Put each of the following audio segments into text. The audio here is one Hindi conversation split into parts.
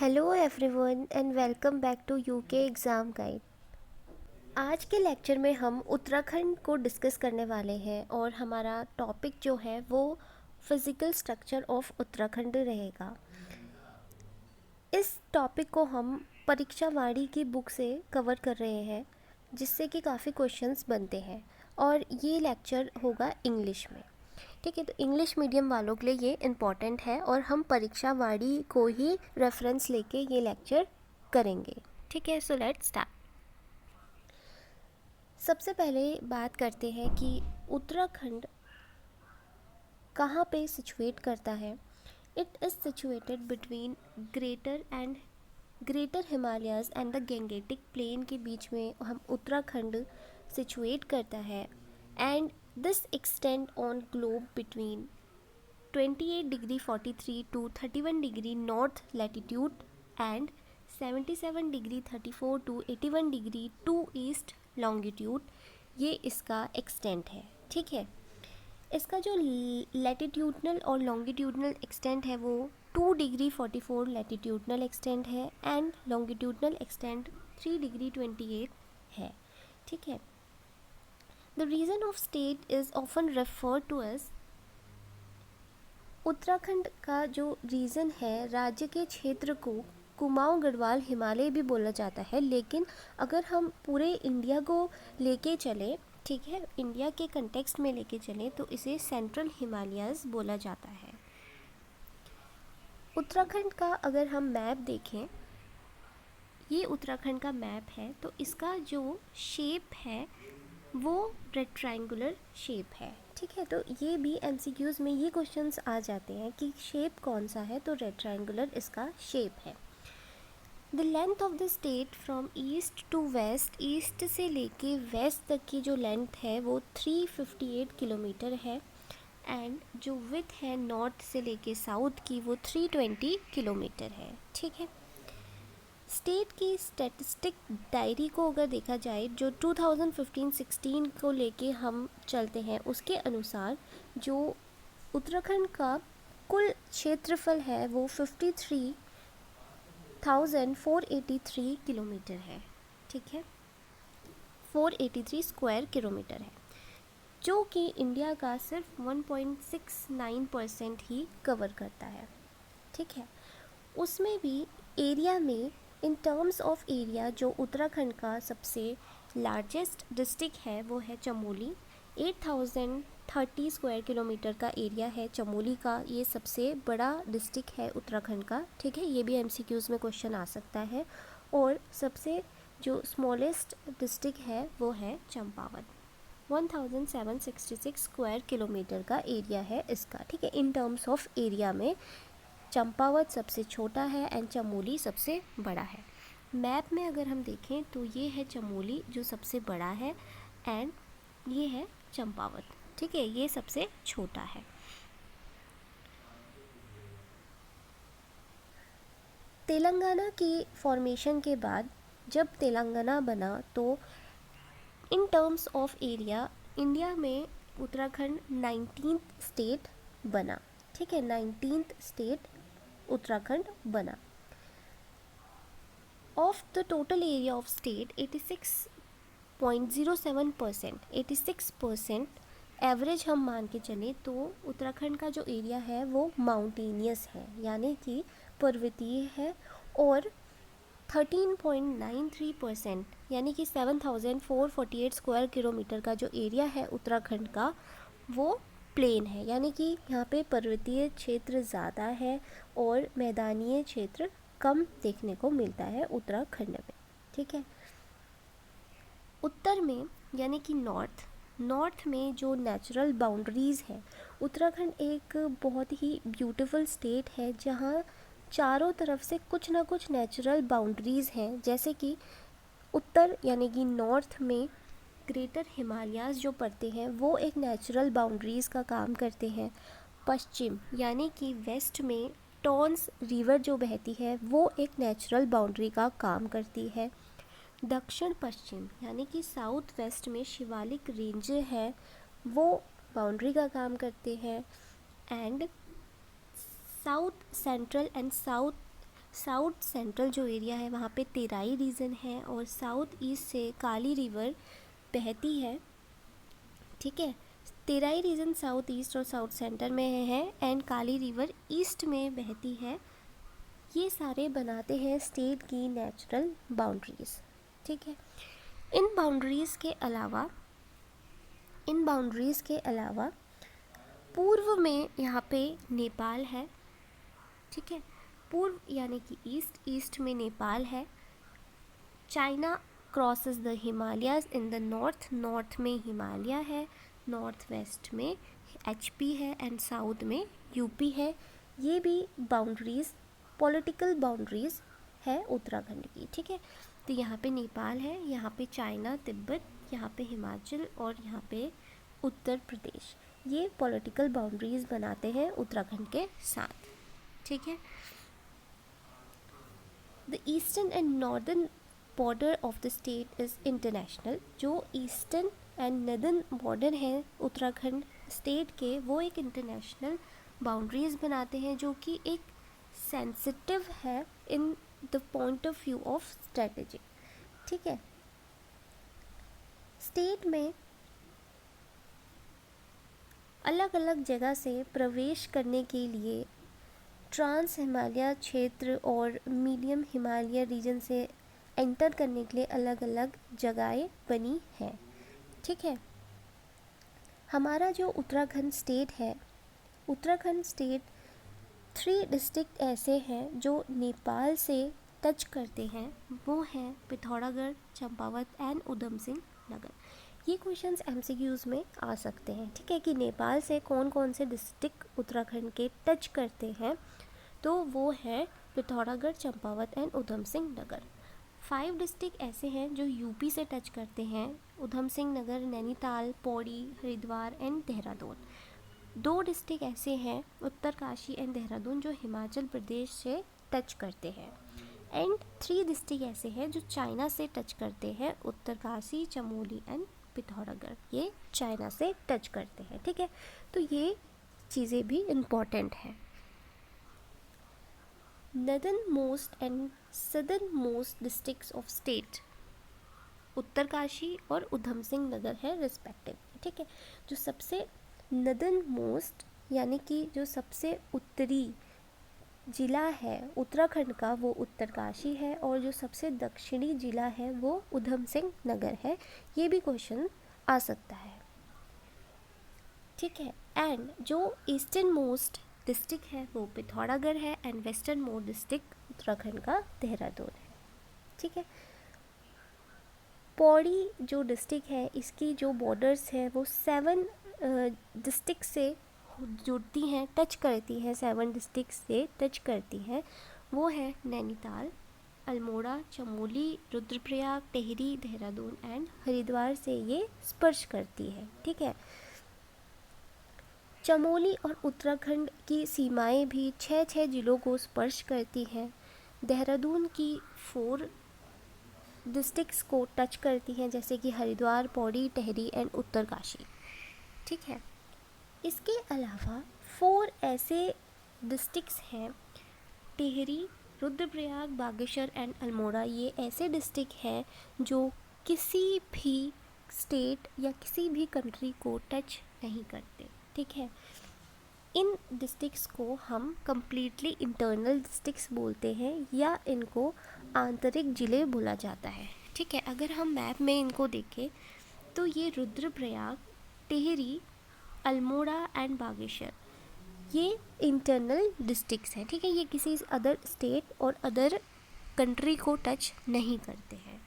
Hello everyone and welcome back to UK exam guide. आज के लेक्चर में हम उत्तराखंड को डिस्कस करने वाले हैं और हमारा टॉपिक जो है वो फिज़िकल स्ट्रक्चर ऑफ उत्तराखंड रहेगा। इस टॉपिक को हम परीक्षा वाणी की बुक से कवर कर रहे हैं, जिससे कि काफ़ी क्वेश्चंस बनते हैं और ये लेक्चर होगा इंग्लिश में। ठीक है, तो इंग्लिश मीडियम वालों के लिए ये इम्पॉर्टेंट है और हम परीक्षा वाणी को ही रेफरेंस लेके ये लेक्चर करेंगे। ठीक है, सो लेट्स स्टार्ट। सबसे पहले बात करते हैं कि उत्तराखंड कहाँ पे सिचुएट करता है। It is situated between greater Himalayas and the Gangetic plain के बीच में हम उत्तराखंड सिचुएट करता है। And this extend on globe between 28 degree 43 to 31 degree north latitude and 77 degree 34 to 81 degree to east longitude. ये इसका एक्सटेंट है। ठीक है, इसका जो लैटिट्यूडनल और लॉन्गिट्यूडनल एक्सटेंट है वो 2 डिग्री 44 लैटिट्यूडनल एक्सटेंट है एंड लॉन्गिट्यूडनल एक्सटेंट 3 डिग्री 28 है। ठीक है, the region of state is often refer to as, Uttarakhand का जो रीज़न है, राज्य के क्षेत्र को कुमाऊं गढ़वाल हिमालय भी बोला जाता है, लेकिन अगर हम पूरे इंडिया को लेके चले, ठीक है, इंडिया के कंटेक्स्ट में लेके चलें तो इसे सेंट्रल हिमालयाज़ बोला जाता है। उत्तराखंड का अगर हम मैप देखें, ये उत्तराखंड का मैप है, तो इसका जो शेप है वो रेक्टेंगुलर शेप है। ठीक है, तो ये भी एमसीक्यूज़ में ये क्वेश्चंस आ जाते हैं कि शेप कौन सा है, तो रेक्टेंगुलर इसका शेप है। The length of the state from east to west, east से लेके वेस्ट तक की जो लेंथ है वो 358 किलोमीटर है एंड जो विथ है नॉर्थ से लेके साउथ की वो 320 किलोमीटर है। ठीक है, स्टेट की स्टैटिस्टिक डायरी को अगर देखा जाए, जो 2015-16 को लेके हम चलते हैं, उसके अनुसार जो उत्तराखंड का कुल क्षेत्रफल है वो 53,483 किलोमीटर है। ठीक है, 483 स्क्वायर किलोमीटर है, जो कि इंडिया का सिर्फ 1.69% ही कवर करता है। ठीक है, उसमें भी एरिया में, इन टर्म्स ऑफ एरिया, जो उत्तराखंड का सबसे लार्जेस्ट डिस्ट्रिक्ट है वो है चमोली। 8030 स्क्वायर किलोमीटर का एरिया है चमोली का, ये सबसे बड़ा डिस्ट्रिक्ट है उत्तराखंड का। ठीक है, ये भी एमसीक्यूज़ में क्वेश्चन आ सकता है। और सबसे जो स्मॉलेस्ट डिस्ट्रिक्ट है वो है चंपावत। 1766 स्क्वायर किलोमीटर का एरिया है इसका। ठीक है, इन टर्म्स ऑफ एरिया में चंपावत सबसे छोटा है एंड चमोली सबसे बड़ा है। मैप में अगर हम देखें तो ये है चमोली जो सबसे बड़ा है एंड ये है चंपावत। ठीक है, ये सबसे छोटा है। तेलंगाना की फॉर्मेशन के बाद जब तेलंगाना बना तो in terms of area India में उत्तराखंड 19th स्टेट बना। ठीक है, 19th स्टेट उत्तराखंड बना। Of the total area of state 86.07%, 86% average हम मान के चलें तो उत्तराखंड का जो एरिया है वो माउंटेनियस है, यानी कि पर्वतीय है। और 13.93% यानी कि 7448 स्क्वायर किलोमीटर का जो एरिया है उत्तराखंड का वो प्लेन है, यानी कि यहाँ पे पर्वतीय क्षेत्र ज़्यादा है और मैदानीय क्षेत्र कम देखने को मिलता है उत्तराखंड में। ठीक है, उत्तर में यानी कि नॉर्थ में जो नेचुरल बाउंड्रीज़ है, उत्तराखंड एक बहुत ही ब्यूटीफुल स्टेट है जहाँ चारों तरफ से कुछ ना कुछ नेचुरल बाउंड्रीज़ हैं। जैसे कि उत्तर यानी कि नॉर्थ में ग्रेटर हिमालयाज़ जो पड़ते हैं वो एक नेचुरल बाउंड्रीज़ का काम करते हैं। पश्चिम यानी कि वेस्ट में टॉन्स रिवर जो बहती है वो एक नेचुरल बाउंड्री का काम करती है। दक्षिण पश्चिम यानी कि साउथ वेस्ट में शिवालिक रेंज है वो बाउंड्री का काम करते हैं। And south central and south south central जो एरिया है वहाँ पे तेराई रीजन है और साउथ ईस्ट से काली रिवर बहती है, ठीक है। तेराई रीजन साउथ ईस्ट और साउथ सेंटर में है एंड काली रिवर ईस्ट में बहती है। ये सारे बनाते हैं स्टेट की नेचुरल बाउंड्रीज, ठीक है। इन बाउंड्रीज के अलावा पूर्व में यहाँ पे नेपाल है, ठीक है। पूर्व यानी कि ईस्ट में नेपाल है। China crosses the Himalayas in the north में हिमालय है, नॉर्थ वेस्ट में HP है एंड साउथ में UP है। ये भी बाउंड्रीज पॉलिटिकल बाउंड्रीज है उत्तराखंड की, ठीक है। तो यहाँ पे नेपाल है, यहाँ पे चाइना तिब्बत, यहाँ पे हिमाचल और यहाँ पे उत्तर प्रदेश, ये पॉलिटिकल बाउंड्रीज बनाते हैं उत्तराखंड के साथ, ठीक है। The eastern and northern border of the state is international. जो ईस्टर्न एंड नॉर्दर्न बॉर्डर हैं उत्तराखंड स्टेट के, वो एक इंटरनेशनल बाउंड्रीज बनाते हैं जो कि एक सेंसिटिव है in the point of view of strategy, ठीक है। स्टेट में अलग अलग जगह से प्रवेश करने के लिए ट्रांस हिमालय क्षेत्र और मीडियम हिमालय रीजन से एंटर करने के लिए अलग अलग जगहें बनी हैं, ठीक है। हमारा जो उत्तराखंड स्टेट है, उत्तराखंड स्टेट 3 डिस्ट्रिक्ट ऐसे हैं जो नेपाल से टच करते हैं, वो हैं पिथौरागढ़, चंपावत एंड उधम सिंह नगर। ये क्वेश्चंस MCQs में आ सकते हैं, ठीक है, कि नेपाल से कौन कौन से डिस्ट्रिक्ट उत्तराखंड के टच करते हैं, तो वो है पिथौरागढ़, चंपावत एंड उधम सिंह नगर। 5 डिस्ट्रिक्ट ऐसे हैं जो UP से टच करते हैं, उधम सिंह नगर, नैनीताल, पौड़ी, हरिद्वार एंड देहरादून। 2 डिस्ट्रिक्ट ऐसे हैं उत्तरकाशी एंड देहरादून जो हिमाचल प्रदेश से टच करते हैं एंड 3 डिस्ट्रिक्ट ऐसे हैं जो चाइना से टच करते हैं, उत्तरकाशी, चमोली एंड पिथौरागढ़, ये चाइना से टच करते हैं, ठीक है। तो ये चीज़ें भी इम्पॉर्टेंट हैं। Northern most and southern most districts of state Uttarkashi और उधम सिंह नगर है रिस्पेक्टिव, ठीक है। जो सबसे नॉर्दर्न मोस्ट यानी कि जो सबसे उत्तरी जिला है उत्तराखंड का वो उत्तरकाशी है और जो सबसे दक्षिणी जिला है वो उधम सिंह नगर है। ये भी क्वेश्चन आ सकता है, ठीक है। एंड जो ईस्टर्न मोस्ट डिस्ट्रिक्ट है वो पिथौरागढ़ है and western most district Uttarakhand का देहरादून है, ठीक है। पौड़ी जो डिस्ट्रिक्ट है इसकी जो बॉर्डर्स है वो 7 डिस्ट्रिक्ट से जुड़ती हैं, टच करती हैं, 7 डिस्ट्रिक्ट से टच करती हैं। वो है नैनीताल, अल्मोड़ा, चमोली, रुद्रप्रयाग, टिहरी, देहरादून एंड हरिद्वार से ये स्पर्श करती है, ठीक है। चमोली और उत्तराखंड की सीमाएं भी 6 जिलों को स्पर्श करती हैं। देहरादून की 4 डिस्ट्रिक्ट्स को टच करती हैं जैसे कि हरिद्वार, पौड़ी, टिहरी एंड उत्तरकाशी, ठीक है। इसके अलावा 4 ऐसे डिस्ट्रिक्ट्स हैं, टिहरी, रुद्रप्रयाग, बागेश्वर एंड अल्मोड़ा, ये ऐसे डिस्ट्रिक्ट हैं जो किसी भी स्टेट या किसी भी कंट्री को टच नहीं करते, ठीक है। इन डिस्ट्रिक्ट्स को हम कम्प्लीटली इंटरनल डिस्ट्रिक्ट्स बोलते हैं या इनको आंतरिक ज़िले बोला जाता है, ठीक है। अगर हम मैप में इनको देखें तो ये रुद्रप्रयाग, टिहरी, अल्मोड़ा एंड बागेश्वर ये इंटरनल डिस्ट्रिक्ट्स हैं, ठीक है। ये किसी अदर स्टेट और अदर कंट्री को टच नहीं करते हैं,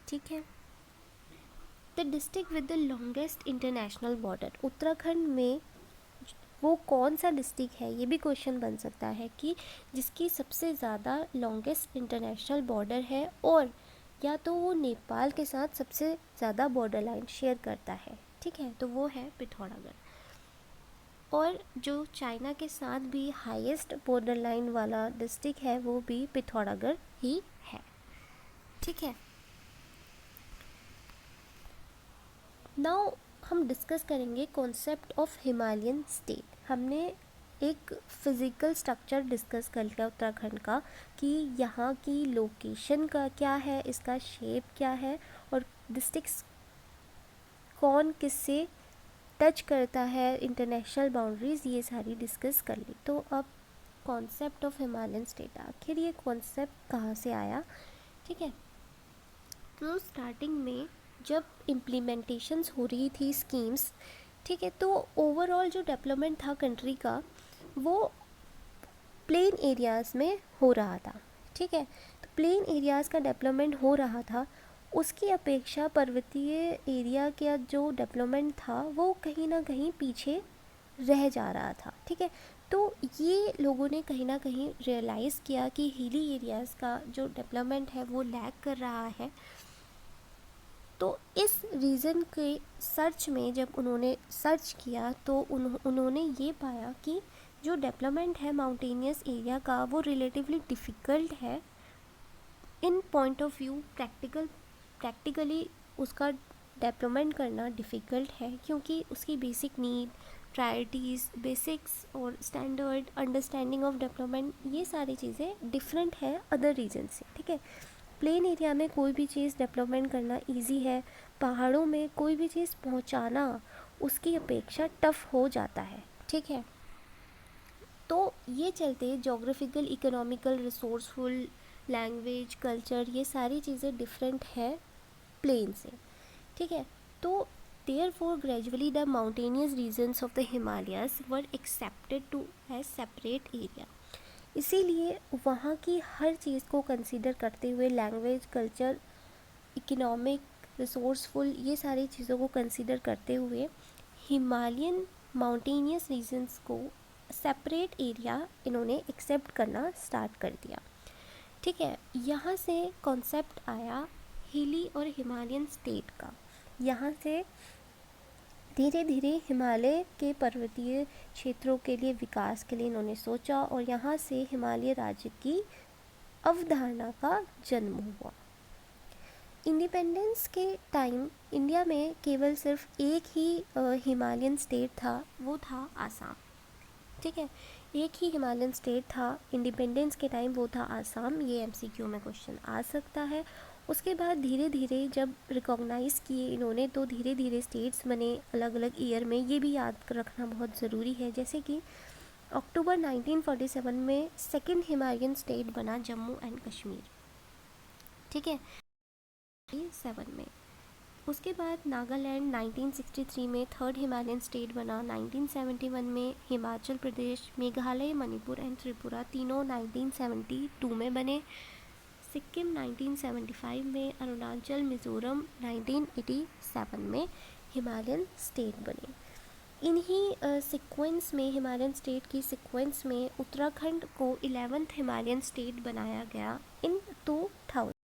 ठीक है। The district with the longest international border, Uttarakhand में वो कौन सा डिस्ट्रिक्ट है, ये भी क्वेश्चन बन सकता है कि जिसकी सबसे ज़्यादा लॉन्गेस्ट इंटरनेशनल बॉर्डर है और या तो वो नेपाल के साथ सबसे ज़्यादा बॉर्डर लाइन शेयर करता है, ठीक है, तो वो है पिथौरागढ़। और जो चाइना के साथ भी हाईएस्ट बॉर्डर लाइन वाला डिस्ट्रिक्ट है वो भी पिथौरागढ़ ही है, ठीक है। नाउ हम डिस्कस करेंगे कॉन्सेप्ट ऑफ हिमालयन स्टेट। हमने एक फ़िज़िकल स्ट्रक्चर डिस्कस कर लिया उत्तराखंड का कि यहाँ की लोकेशन का क्या है, इसका शेप क्या है और डिस्ट्रिक्ट्स कौन किससे टच करता है, इंटरनेशनल बाउंड्रीज़, ये सारी डिस्कस कर ली। तो अब कॉन्सेप्ट ऑफ हिमालयन स्टेट, आखिर ये कॉन्सेप्ट कहाँ से आया, ठीक है। तो स्टार्टिंग में जब इम्प्लीमेंटेशंस हो रही थी स्कीम्स, ठीक है, तो ओवरऑल जो डेवलपमेंट था कंट्री का वो प्लेन एरियाज़ में हो रहा था, ठीक है। तो प्लेन एरियाज़ का डेवलपमेंट हो रहा था, उसकी अपेक्षा पर्वतीय एरिया का जो डेवलपमेंट था वो कहीं ना कहीं पीछे रह जा रहा था, ठीक है। तो ये लोगों ने कहीं ना कहीं रियलाइज़ किया कि हिली एरियाज़ का जो डेवलपमेंट है वो लैग कर रहा है। तो इस रीज़न के सर्च में जब उन्होंने सर्च किया तो उन्होंने ये पाया कि जो डेवलपमेंट है माउंटेनियस एरिया का वो रिलेटिवली डिफ़िकल्ट है इन पॉइंट ऑफ व्यू प्रैक्टिकली उसका डेवलपमेंट करना डिफ़िकल्ट है, क्योंकि उसकी बेसिक नीड, प्रायोरिटीज़, बेसिक्स और स्टैंडर्ड अंडरस्टैंडिंग ऑफ डेवलपमेंट, ये सारी चीज़ें डिफरेंट है अदर रीजन से, ठीक है। प्लेन एरिया में कोई भी चीज़ डेवलपमेंट करना इजी है, पहाड़ों में कोई भी चीज़ पहुंचाना उसकी अपेक्षा टफ हो जाता है, ठीक है। तो ये चलते geographical, economical, resourceful, language, culture, ये सारी चीज़ें डिफरेंट है प्लेन से, ठीक है। तो therefore gradually the mountainous regions of the Himalayas were accepted to as separate area। इसीलिए वहाँ की हर चीज़ को कंसीडर करते हुए, लैंग्वेज, कल्चर, इकोनॉमिक, रिसोर्सफुल, ये सारी चीज़ों को कंसीडर करते हुए हिमालयन माउंटेनियस रीजन्स को सेपरेट एरिया इन्होंने एक्सेप्ट करना स्टार्ट कर दिया, ठीक है। यहाँ से कॉन्सेप्ट आया हिली और हिमालयन स्टेट का। यहाँ से धीरे धीरे हिमालय के पर्वतीय क्षेत्रों के लिए विकास के लिए इन्होंने सोचा और यहाँ से हिमालय राज्य की अवधारणा का जन्म हुआ। इंडिपेंडेंस के टाइम इंडिया में केवल सिर्फ एक ही हिमालयन स्टेट था, वो था आसाम, ठीक है। एक ही हिमालयन स्टेट था इंडिपेंडेंस के टाइम, वो था आसाम। ये एमसीक्यू में क्वेश्चन आ सकता है। उसके बाद धीरे धीरे जब रिकॉग्नाइज़ किए इन्होंने तो धीरे धीरे स्टेट्स बने अलग अलग ईयर में, ये भी याद रखना बहुत ज़रूरी है। जैसे कि अक्टूबर 1947 में सेकंड हिमालयन स्टेट बना जम्मू एंड कश्मीर, ठीक है, 7 में। उसके बाद नागालैंड 1963 में थर्ड हिमालयन स्टेट बना। 1971 में हिमाचल प्रदेश, मेघालय, मणिपुर एंड त्रिपुरा तीनों 1972 में बने। सिक्किम 1975 में, अरुणाचल, मिज़ोरम 1987 में हिमालयन स्टेट बने। इन्हीं सीक्वेंस में, हिमालयन स्टेट की सीक्वेंस में उत्तराखंड को 11th हिमालयन स्टेट बनाया गया इन 2000।